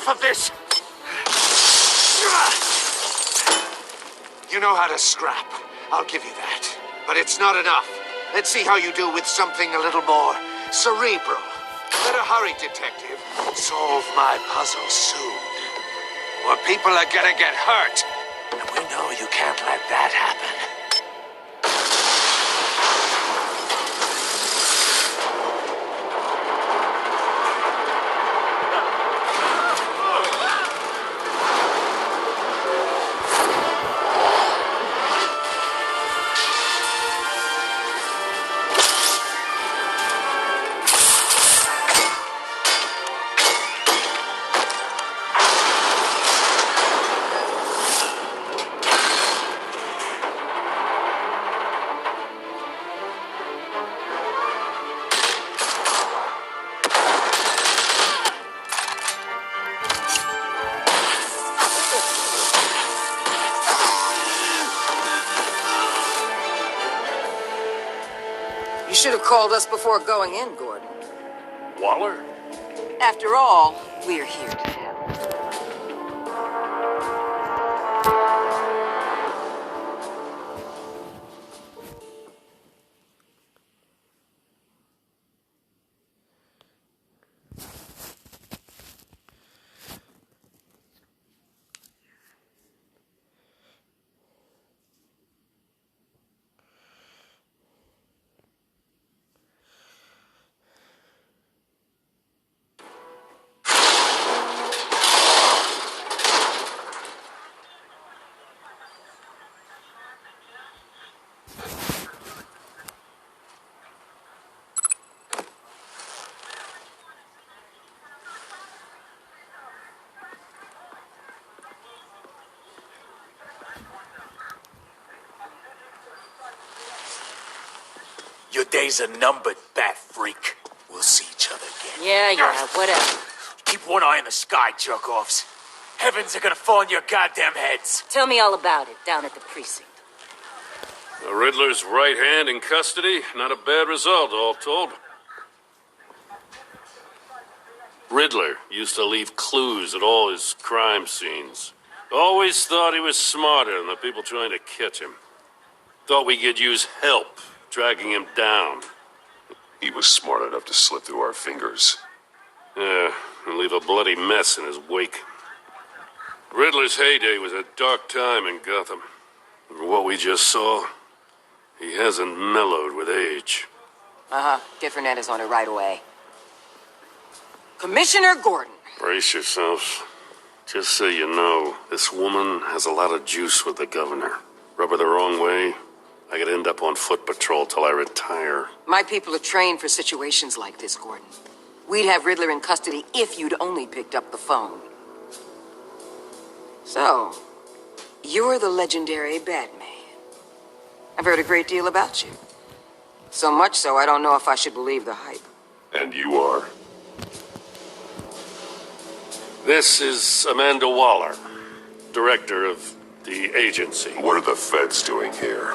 enough of this! You know how to scrap. I'll give you that. But it's not enough. Let's see how you do with something a little more cerebral. Better hurry, detective. Solve my puzzle soon. Or people are gonna get hurt. And we know you can't let that happen. You should have called us before going in, Gordon. Waller? After all, we're here to help. Your days are numbered, bat freak. We'll see each other again. Yeah, whatever. Keep one eye in the sky, jerk-offs. Heavens are gonna fall on your goddamn heads. Tell me all about it down at the precinct. The Riddler's right hand in custody. Not a bad result, all told. Riddler used to leave clues at all his crime scenes. Always thought he was smarter than the people trying to catch him. Thought we could use help dragging him down. He was smart enough to slip through our fingers. Yeah, and leave a bloody mess in his wake. Riddler's heyday was a dark time in Gotham. For what we just saw, he hasn't mellowed with age. Different is on it right away. Commissioner Gordon. Brace yourselves. Just so you know, this woman has a lot of juice with the governor. Rub her the wrong way, I could end up on foot patrol till I retire. My people are trained for situations like this, Gordon. We'd have Riddler in custody if you'd only picked up the phone. So, you're the legendary Batman. I've heard a great deal about you. So much so, I don't know if I should believe the hype. And you are? This is Amanda Waller, director of the agency. What are the feds doing here?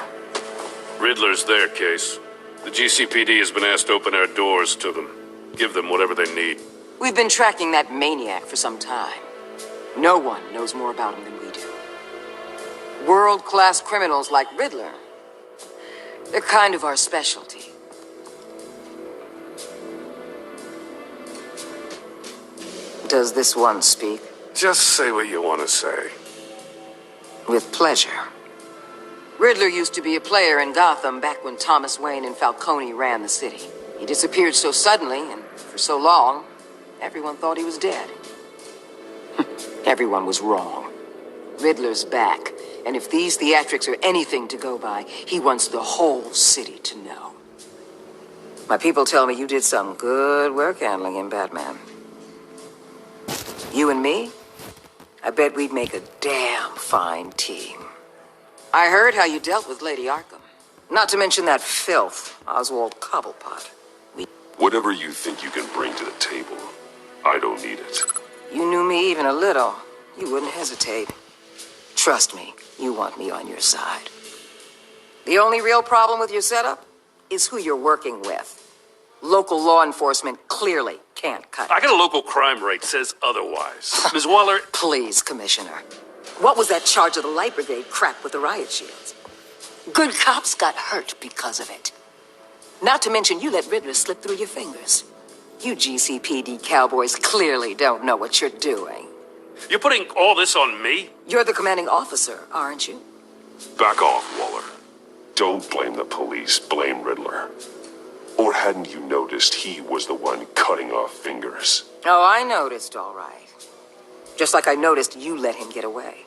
Riddler's their case. The GCPD has been asked to open our doors to them. Give them whatever they need. We've been tracking that maniac for some time. No one knows more about him than we do. World-class criminals like Riddler. They're kind of our specialty. Does this one speak? Just say what you want to say. With pleasure. Riddler used to be a player in Gotham back when Thomas Wayne and Falcone ran the city. He disappeared so suddenly and for so long, everyone thought he was dead. Everyone was wrong. Riddler's back, and if these theatrics are anything to go by, he wants the whole city to know. My people tell me you did some good work handling him, Batman. You and me? I bet we'd make a damn fine team. I heard how you dealt with Lady Arkham. Not to mention that filth, Oswald Cobblepot. Whatever you think you can bring to the table, I don't need it. You knew me even a little, you wouldn't hesitate. Trust me, you want me on your side. The only real problem with your setup is who you're working with. Local law enforcement clearly can't cut I it. got a local crime rate says otherwise. Ms. Waller, Please, Commissioner. What was that charge of the Light Brigade crap with the riot shields? Good cops got hurt because of it. Not to mention you let Riddler slip through your fingers. You GCPD cowboys clearly don't know what you're doing. you're putting all this on me? You're the commanding officer, aren't you? Back off, Waller. Don't blame the police, blame Riddler. Or hadn't you noticed he was the one cutting off fingers? Oh, I noticed, all right. Just like I noticed you let him get away.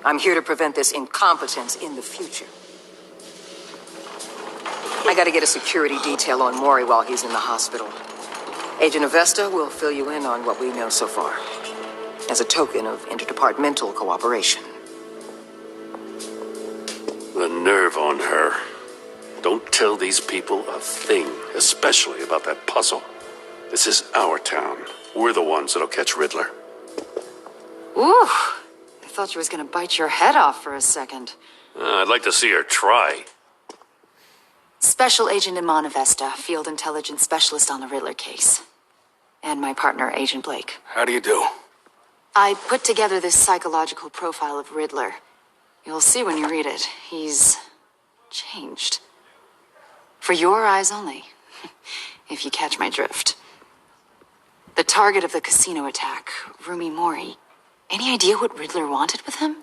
I'm here to prevent this incompetence in the future. I gotta get a security detail on Mori while he's in the hospital. Agent Avesta will fill you in on what we know so far, as a token of interdepartmental cooperation. The nerve on her. Don't tell these people a thing, especially about that puzzle. This is our town. We're the ones that'll catch Riddler. Ooh, I thought you was gonna bite your head off for a second. I'd like to see her try. Special Agent Iman Avesta, Field Intelligence Specialist on the Riddler case. And my partner, Agent Blake. How do you do? I put together this psychological profile of Riddler. You'll see when you read it. He's changed. For your eyes only, if you catch my drift. The target of the casino attack, Rumi Mori. Any idea what Riddler wanted with him?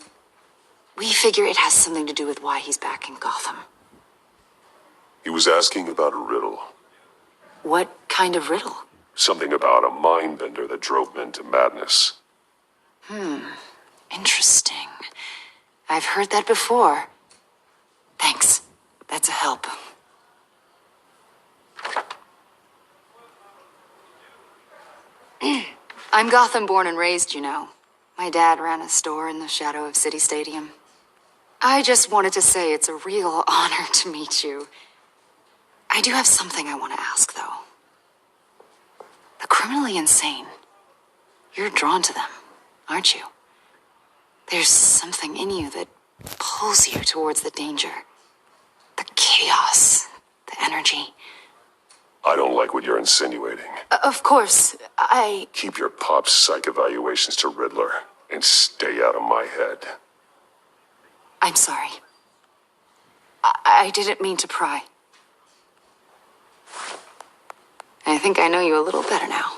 We figure it has something to do with why he's back in Gotham. He was asking about a riddle. What kind of riddle? Something about a mind bender that drove men to madness. Interesting. I've heard that before. Thanks. That's a help. I'm Gotham born and raised, you know. My dad ran a store in the shadow of City Stadium. I just wanted to say it's a real honor to meet you. I do have something I want to ask, though. The criminally insane. You're drawn to them, aren't you? There's something in you that pulls you towards the danger. The chaos, the energy. I don't like what you're insinuating. Of course, Keep your pop's psych evaluations to Riddler and stay out of my head. I'm sorry. I didn't mean to pry. I think I know you a little better now.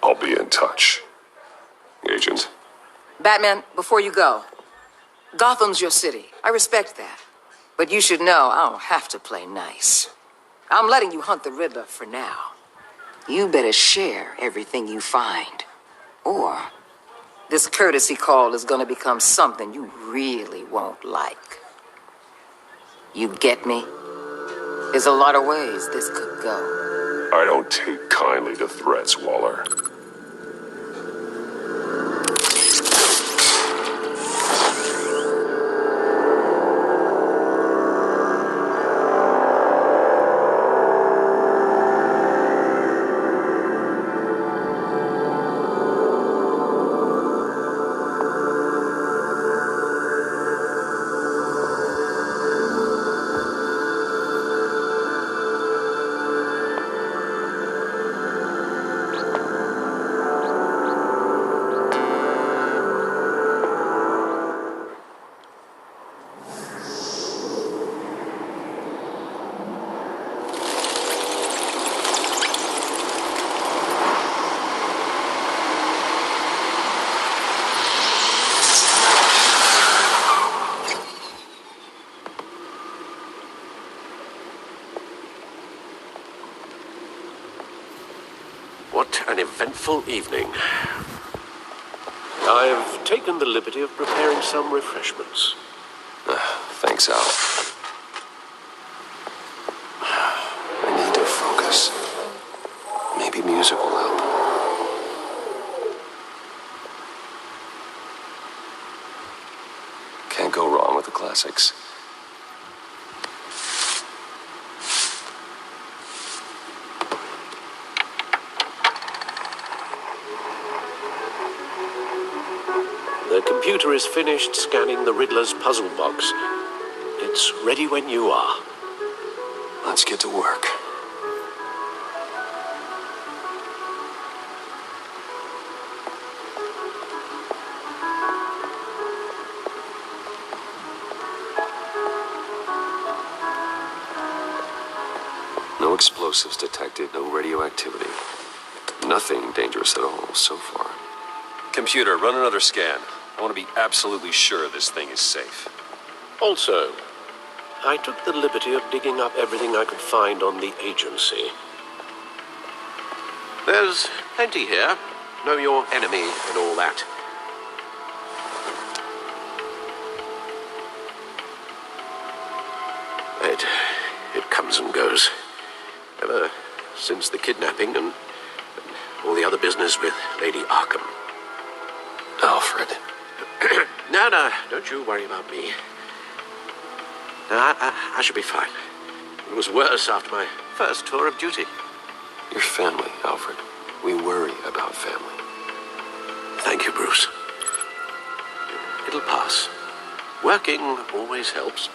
I'll be in touch. Agent. Batman, before you go, Gotham's your city. I respect that. But you should know I don't have to play nice. I'm letting you hunt the Riddler for now. You better share everything you find. Or this courtesy call is gonna become something you really won't like. You get me? There's a lot of ways this could go. I don't take kindly to threats, Waller. What an eventful evening. I've taken the liberty of preparing some refreshments. Thanks, Al. I need to focus. Maybe music will help. Can't go wrong with the classics. The computer is finished scanning the Riddler's puzzle box. It's ready when you are. Let's get to work. No explosives detected, no radioactivity. Nothing dangerous at all so far. Computer, run another scan. I want to be absolutely sure this thing is safe. Also, I took the liberty of digging up everything I could find on the agency. There's plenty here. Know your enemy and all that. It comes and goes. Ever since the kidnapping and all the other business with Lady Arkham. Alfred. No, don't you worry about me. No, I should be fine. It was worse after my first tour of duty. Your family, Alfred. We worry about family. Thank you, Bruce. It'll pass. Working always helps.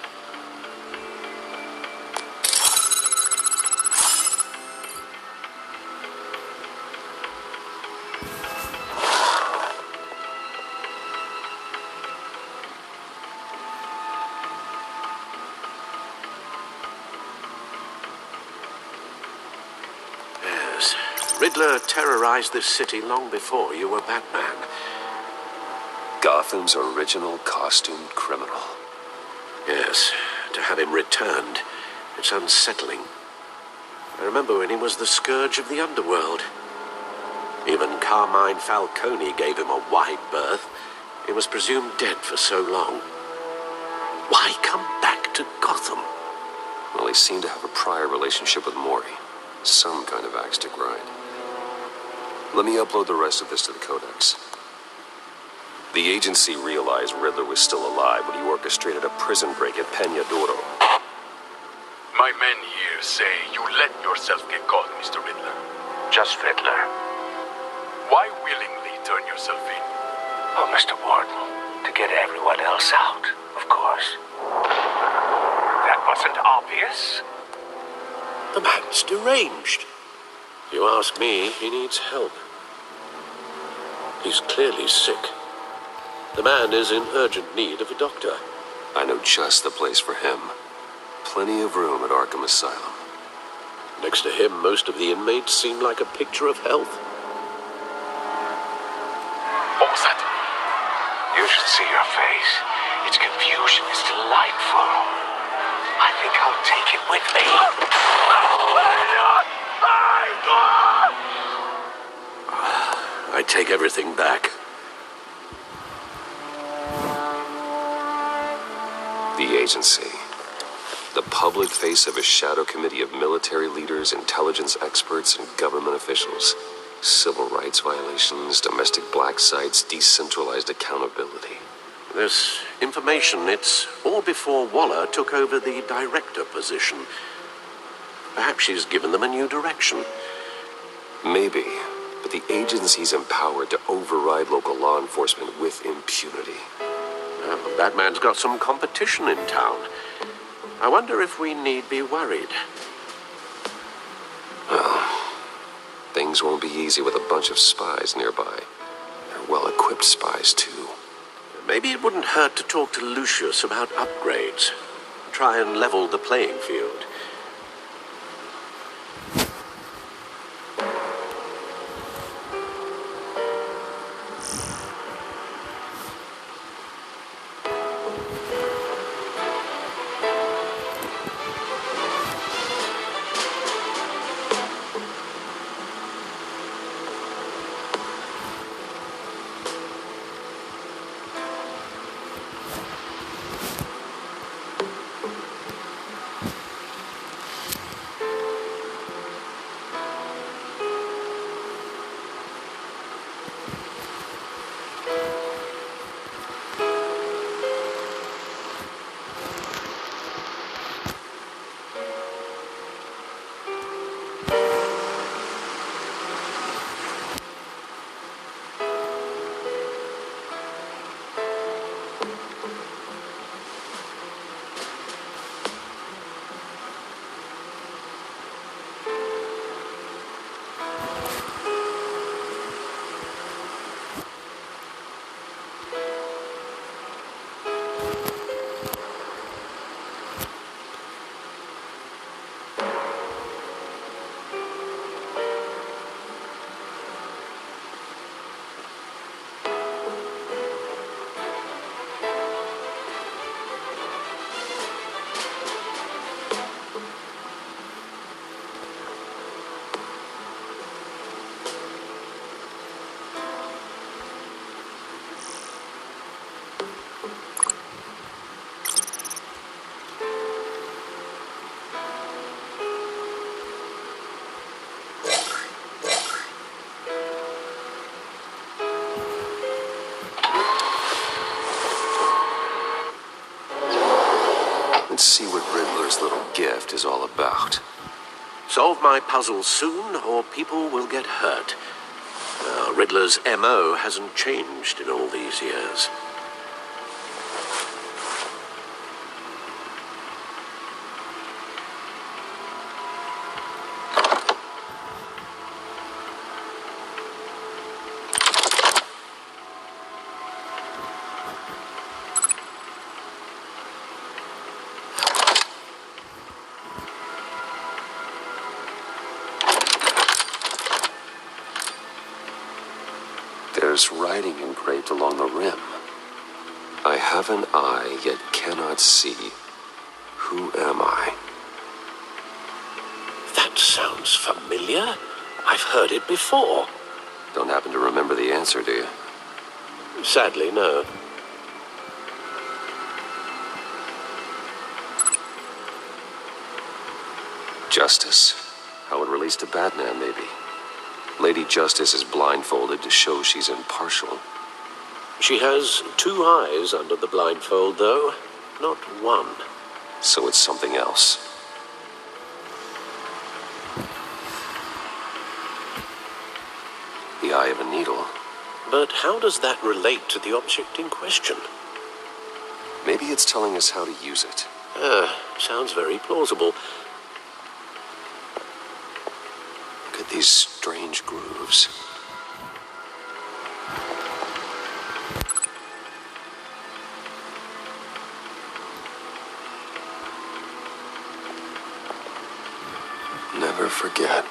Riddler terrorized this city long before you were Batman. Gotham's original costumed criminal. Yes, to have him returned, it's unsettling. I remember when he was the scourge of the underworld. Even Carmine Falcone gave him a wide berth. He was presumed dead for so long. Why come back to Gotham? Well, he seemed to have a prior relationship with Mori. Some kind of axe to grind. Let me upload the rest of this to the Codex. The agency realized Riddler was still alive when he orchestrated a prison break at Peñadoro. My men here say you let yourself get caught, Mr. Riddler. Just Riddler. Why willingly turn yourself in? Oh, Mr. Warden, to get everyone else out, of course. That wasn't obvious. The man's deranged. If you ask me, he needs help. He's clearly sick. The man is in urgent need of a doctor. I know just the place for him. Plenty of room at Arkham Asylum. Next to him, most of the inmates seem like a picture of health. What was that? You should see your face. Its confusion is delightful. I think I'll take it with me. I take everything back. The agency. The public face of a shadow committee of military leaders, intelligence experts, and government officials. Civil rights violations, domestic black sites, decentralized accountability. This information, it's all before Waller took over the director position. Perhaps she's given them a new direction. Maybe, but the agency's empowered to override local law enforcement with impunity. Well, Batman's got some competition in town. I wonder if we need be worried. Well, things won't be easy with a bunch of spies nearby. They're well-equipped spies, too. Maybe it wouldn't hurt to talk to Lucius about upgrades. Try and level the playing field. and see what Riddler's little gift is all about. Solve my puzzle soon, or people will get hurt. Riddler's M.O. hasn't changed in all these years. There's writing engraved along the rim. I have an eye, yet cannot see. Who am I? That sounds familiar. I've heard it before. Don't happen to remember the answer, do you? Sadly, no. Justice. How it relates to Batman, maybe. Lady Justice is blindfolded to show she's impartial. She has two eyes under the blindfold, though, not one. So it's something else. The eye of a needle. But how does that relate to the object in question? Maybe it's telling us how to use it. Sounds very plausible. Look at these strange grooves. Never forget.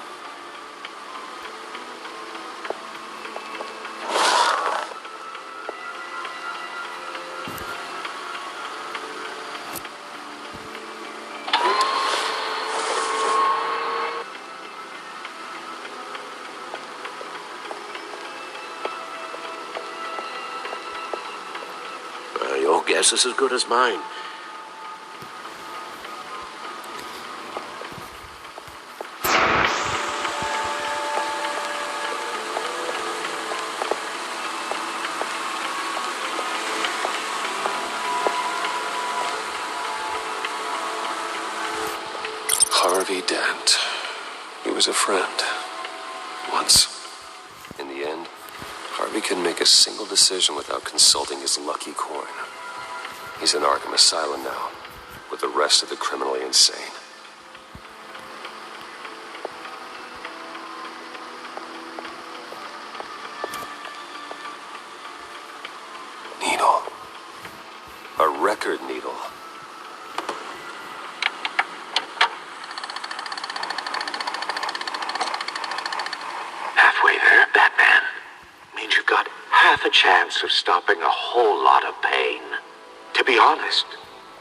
Your guess is as good as mine. Harvey Dent. He was a friend. Once. In the end, Harvey couldn't make a single decision without consulting his lucky coin. He's in Arkham Asylum now, with the rest of the criminally insane. Needle. A record needle. Halfway there, Batman. Means you've got half a chance of stopping a whole lot of pain. To be honest,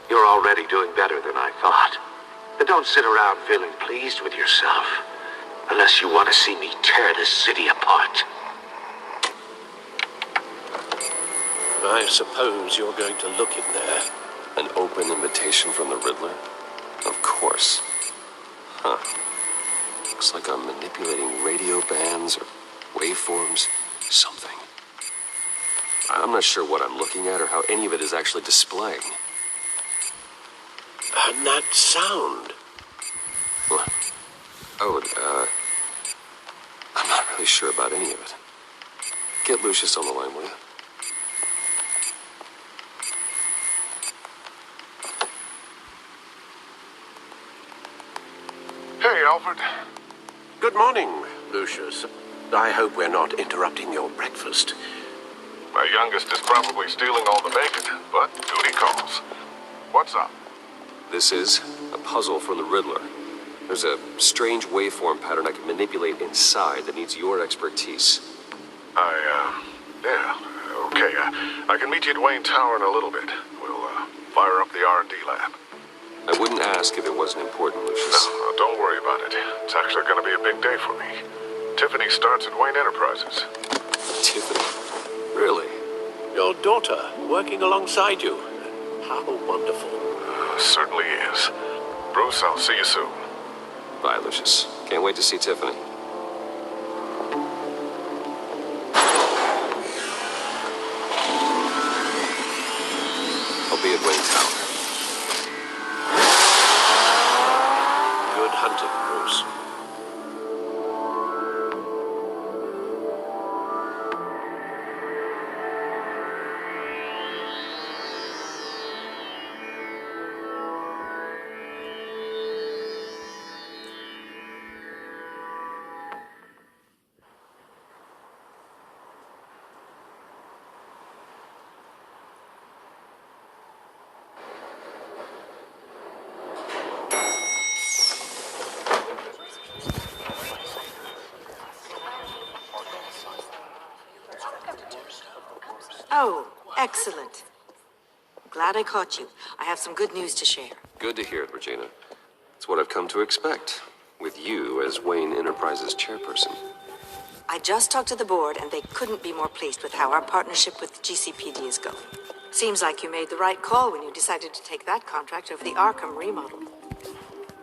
you're already doing better than I thought. But don't sit around feeling pleased with yourself, unless you want to see me tear this city apart. I suppose you're going to look in there. An open invitation from the Riddler? Of course. Huh. Looks like I'm manipulating radio bands or waveforms. Something. I'm not sure what I'm looking at or how any of it is actually displaying. And that sound. What? Oh, I'm not really sure about any of it. Get Lucius on the line, will you? Hey, Alfred. Good morning, Lucius. I hope we're not interrupting your breakfast. My youngest is probably stealing all the bacon, but duty calls. What's up? This is a puzzle from the Riddler. There's a strange waveform pattern I can manipulate inside that needs your expertise. Yeah, okay. I can meet you at Wayne Tower in a little bit. We'll, fire up the R&D lab. I wouldn't ask if it wasn't important, Lucius. No, don't worry about it. It's actually gonna be a big day for me. Tiffany starts at Wayne Enterprises. Tiffany? Really? Your daughter working alongside you. How wonderful. Certainly is. Bruce, I'll see you soon. Bye, Lucius. Can't wait to see Tiffany. I'll be at Wayne Tower. Oh, excellent. Glad I caught you. I have some good news to share. Good to hear it, Regina. It's what I've come to expect, with you as Wayne Enterprises chairperson. I just talked to the board, and they couldn't be more pleased with how our partnership with GCPD is going. Seems like you made the right call when you decided to take that contract over the Arkham remodel.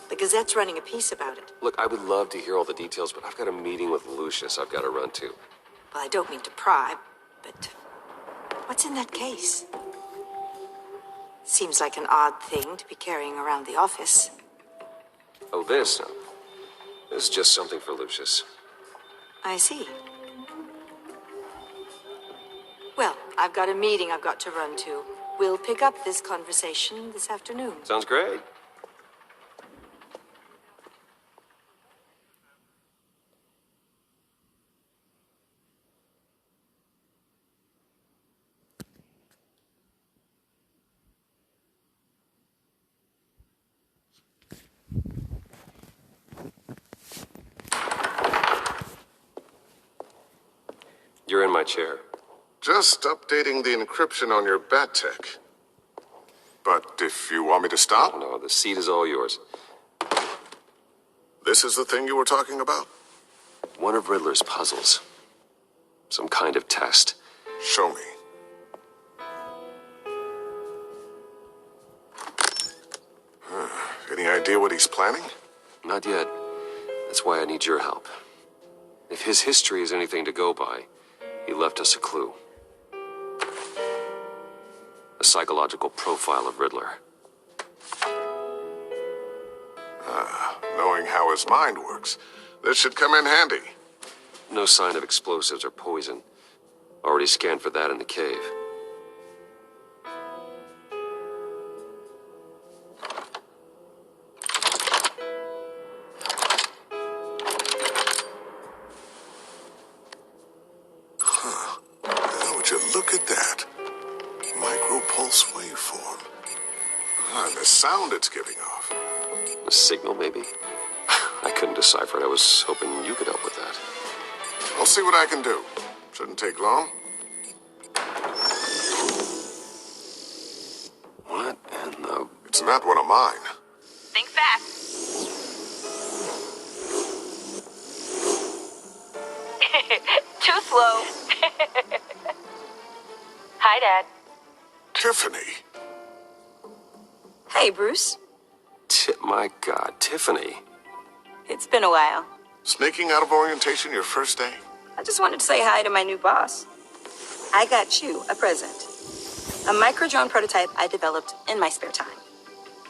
The Gazette's running a piece about it. Look, I would love to hear all the details, but I've got a meeting with Lucius I've got to run to. Well, I don't mean to pry, but what's in that case? Seems like an odd thing to be carrying around the office. Oh, this? No. This is just something for Lucius. I see. Well, I've got a meeting I've got to run to. We'll pick up this conversation this afternoon. Sounds great. You're in my chair. Just updating the encryption on your bat tech. But if you want me to Oh, stop, no, the seat is all yours. this is the thing you were talking about? One of Riddler's puzzles. Some kind of test. Show me. Any idea what he's planning? Not yet. That's why I need your help. If his history is anything to go by, he left us a clue. A psychological profile of Riddler. Knowing how his mind works, this should come in handy. No sign of explosives or poison. Already scanned for that in the cave. Would you look at that? Micropulse waveform. And the sound it's giving off. A signal, maybe? I couldn't decipher it. I was hoping you could help with that. I'll see what I can do. Shouldn't take long. What in the... It's not one of mine. Think fast. Too slow. Hi, Dad. Tiffany. Hey, Bruce. My God, Tiffany. It's been a while. Sneaking out of orientation your first day? I just wanted to say hi to my new boss. I got you a present. A micro-drone prototype I developed in my spare time.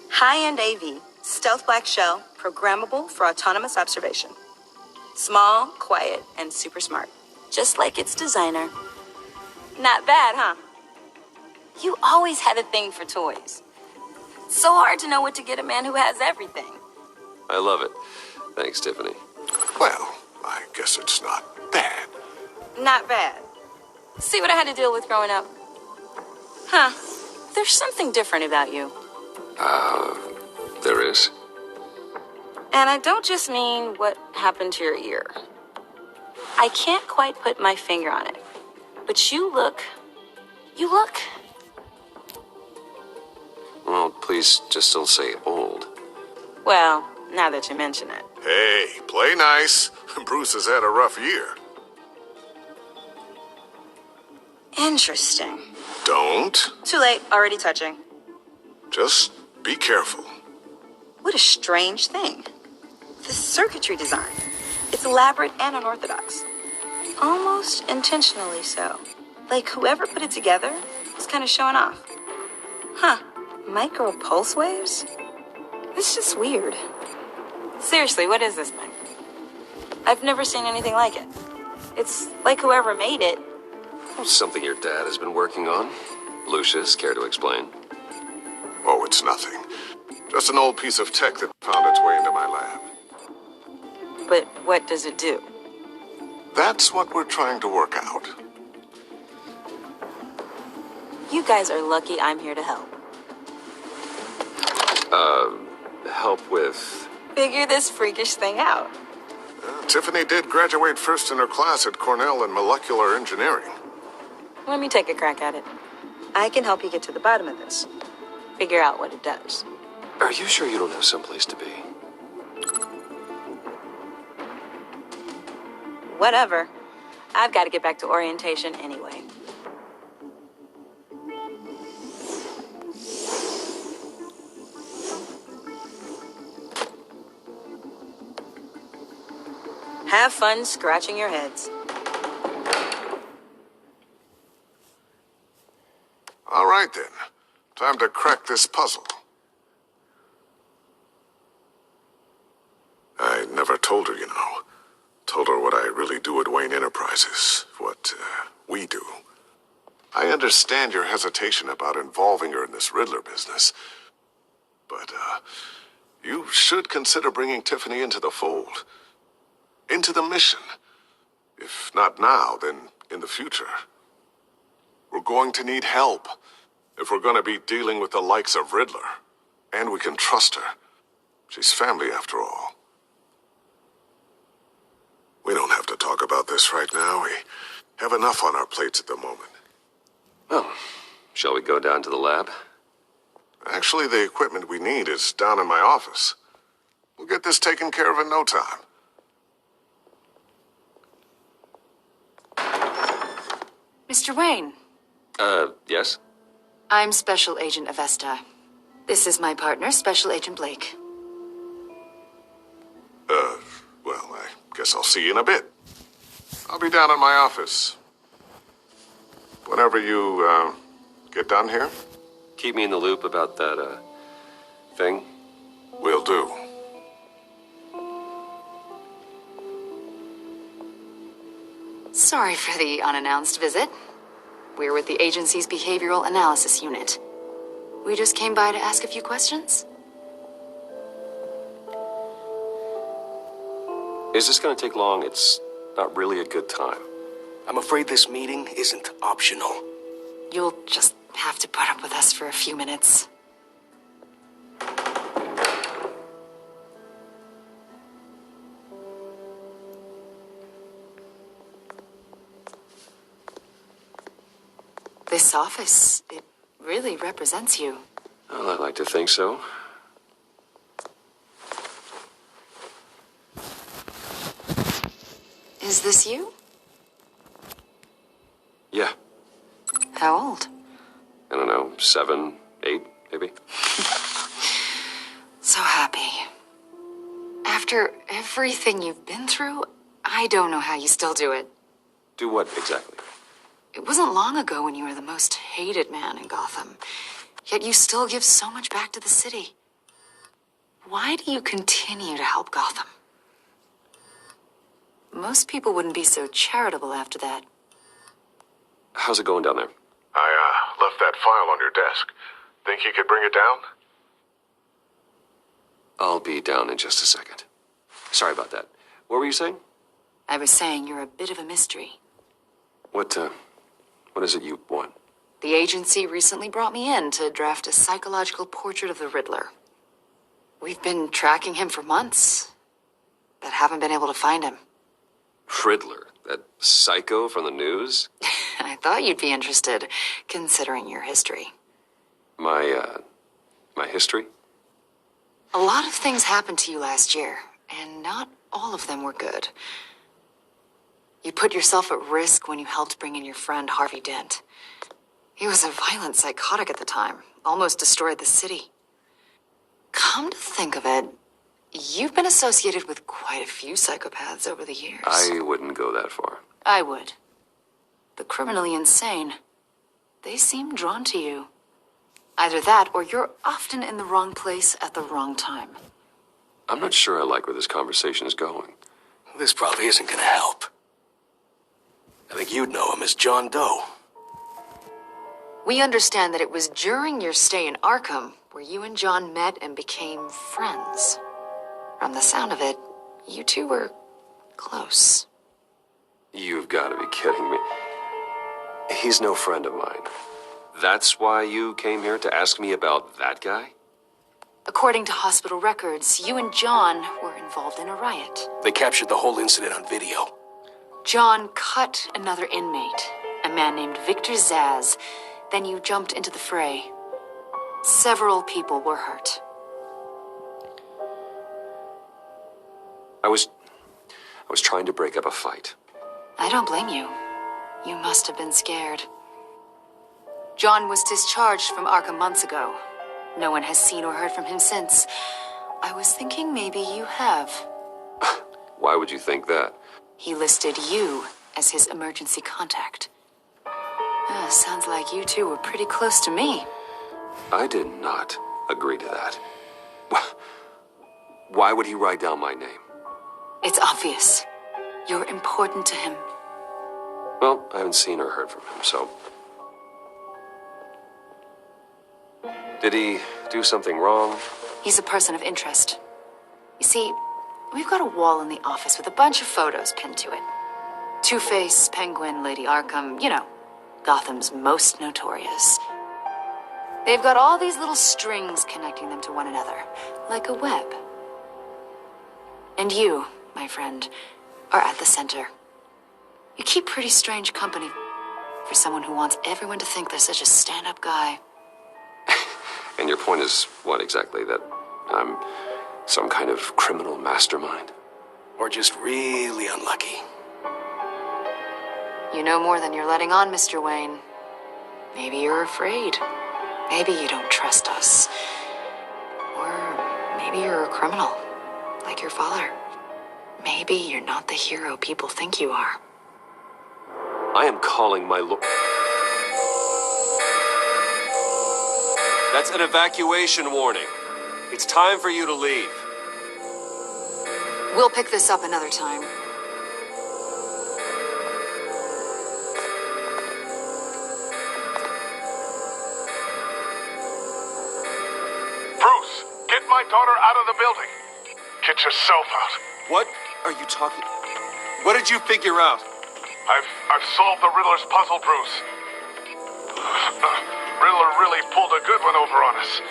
High-end AV, stealth black shell, programmable for autonomous observation. Small, quiet, and super smart. Just like its designer. Not bad, huh? You always had a thing for toys. So hard to know what to get a man who has everything. I love it. Thanks, Tiffany. Well, I guess it's not bad. Not bad. See what I had to deal with growing up? Huh. There's something different about you. There is. And I don't just mean what happened to your ear. I can't quite put my finger on it. But you look... Well, please just don't say old. Well, now that you mention it. Hey, play nice. Bruce has had a rough year. Interesting. Don't. Too late, already touching. Just be careful. What a strange thing. The circuitry design. It's elaborate and unorthodox. Almost intentionally so. Like whoever put it together was kind of showing off. Huh. Micro pulse waves? It's just weird. Seriously, what is this thing? I've never seen anything like it. It's like whoever made it. Something your dad has been working on. Lucius, care to explain? Oh, it's nothing. Just an old piece of tech that found its way into my lab. But what does it do? That's what we're trying to work out. You guys are lucky I'm here to help. Help with... Figure this freakish thing out. Tiffany did graduate first in her class at Cornell in molecular engineering. Let me take a crack at it. I can help you get to the bottom of this. Figure out what it does. Are you sure you don't have someplace to be? Whatever. I've got to get back to orientation anyway. Have fun scratching your heads. All right, then. Time to crack this puzzle. I never told her, you know. Told her what I really do at Wayne Enterprises. What, we do. I understand your hesitation about involving her in this Riddler business. But, you should consider bringing Tiffany into the fold. Into the mission. If not now, then in the future. We're going to need help if we're going to be dealing with the likes of Riddler. And we can trust her. She's family after all. We don't have to talk about this right now. We have enough on our plates at the moment. Well, shall we go down to the lab? Actually, the equipment we need is down in my office. We'll get this taken care of in no time. Mr. Wayne, Yes? I'm Special Agent Avesta. This is my partner, Special Agent Blake. Well, I guess I'll see you in a bit. I'll be down in my office. Whenever you, get done here, Keep me in the loop about that, thing. will do. Sorry for the unannounced visit. We're with the agency's Behavioral Analysis Unit. We just came by to ask a few questions. Is this gonna take long? It's not really a good time. I'm afraid this meeting isn't optional. You'll just have to put up with us for a few minutes. This office, it really represents you. Well, I'd like to think so. Is this you? Yeah. How old? I don't know, 7, 8, maybe? So happy. After everything you've been through, I don't know how you still do it. Do what exactly? It wasn't long ago when you were the most hated man in Gotham. Yet you still give so much back to the city. Why do you continue to help Gotham? Most people wouldn't be so charitable after that. How's it going down there? I, left that file on your desk. Think you could bring it down? I'll be down in just a second. Sorry about that. What were you saying? I was saying you're a bit of a mystery. What is it you want? The agency recently brought me in to draft a psychological portrait of the Riddler. We've been tracking him for months, but haven't been able to find him. Riddler? That psycho from the news? I thought you'd be interested, considering your history. My history? A lot of things happened to you last year, and not all of them were good. You put yourself at risk when you helped bring in your friend Harvey Dent. He was a violent psychotic at the time, almost destroyed the city. Come to think of it, you've been associated with quite a few psychopaths over the years. I wouldn't go that far. I would. The criminally insane. They seem drawn to you. Either that, or you're often in the wrong place at the wrong time. I'm not sure I like where this conversation is going. This probably isn't gonna help. I think you'd know him as John Doe. We understand that it was during your stay in Arkham where you and John met and became friends. From the sound of it, you two were close. You've got to be kidding me. He's no friend of mine. That's why you came here to ask me about that guy? According to hospital records, you and John were involved in a riot. They captured the whole incident on video. John cut another inmate and man named Victor Zsasz. Then you jumped into the fray. Several people were hurt. I was trying to break up a fight. I don't blame you. You must have been scared. John was discharged from Arkham months ago. No one has seen or heard from him since. I was thinking maybe you have. Why would you think that? He listed you as his emergency contact. Sounds like you two were pretty close to me. I did not agree to that. Why would he write down my name? It's obvious. You're important to him. Well, I haven't seen or heard from him, so... Did he do something wrong? He's a person of interest. You see, we've got a wall in the office with a bunch of photos pinned to it. Two-Face, Penguin, Lady Arkham, you know, Gotham's most notorious. They've got all these little strings connecting them to one another, like a web. And you, my friend, are at the center. You keep pretty strange company for someone who wants everyone to think they're such a stand-up guy. And your point is what exactly? That I'm some kind of criminal mastermind? Or just really unlucky. You know more than you're letting on, Mr. Wayne. Maybe you're afraid. Maybe you don't trust us. Or maybe you're a criminal, like your father. Maybe you're not the hero people think you are. I am calling my That's an evacuation warning. It's time for you to leave. We'll pick this up another time. Bruce, get my daughter out of the building. Get yourself out. What are you talking... What did you figure out? I've solved the Riddler's puzzle, Bruce. Riddler really pulled a good one over on us.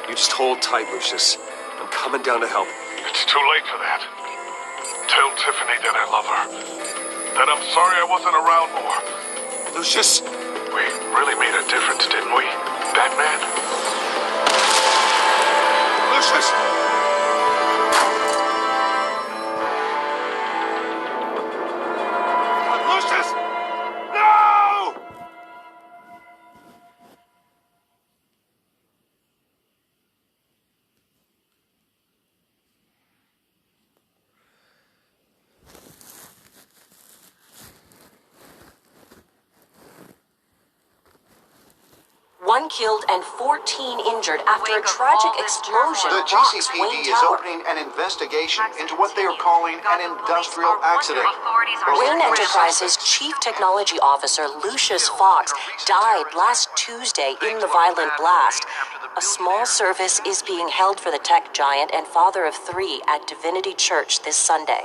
You just hold tight, Lucius. I'm coming down to help. It's too late for that. Tell Tiffany that I love her. That I'm sorry I wasn't around more. Lucius! We really made a difference, didn't we, Batman? Lucius! Lucius! No! One killed and 14 injured after a tragic explosion The rocks GCPD Wayne is Tower. opening an investigation into what they are calling an industrial accident. Wayne Enterprises Chief Technology Officer Lucius Fox died last Tuesday in the violent blast. A small service is being held for the tech giant and father of 3 at Divinity Church this Sunday.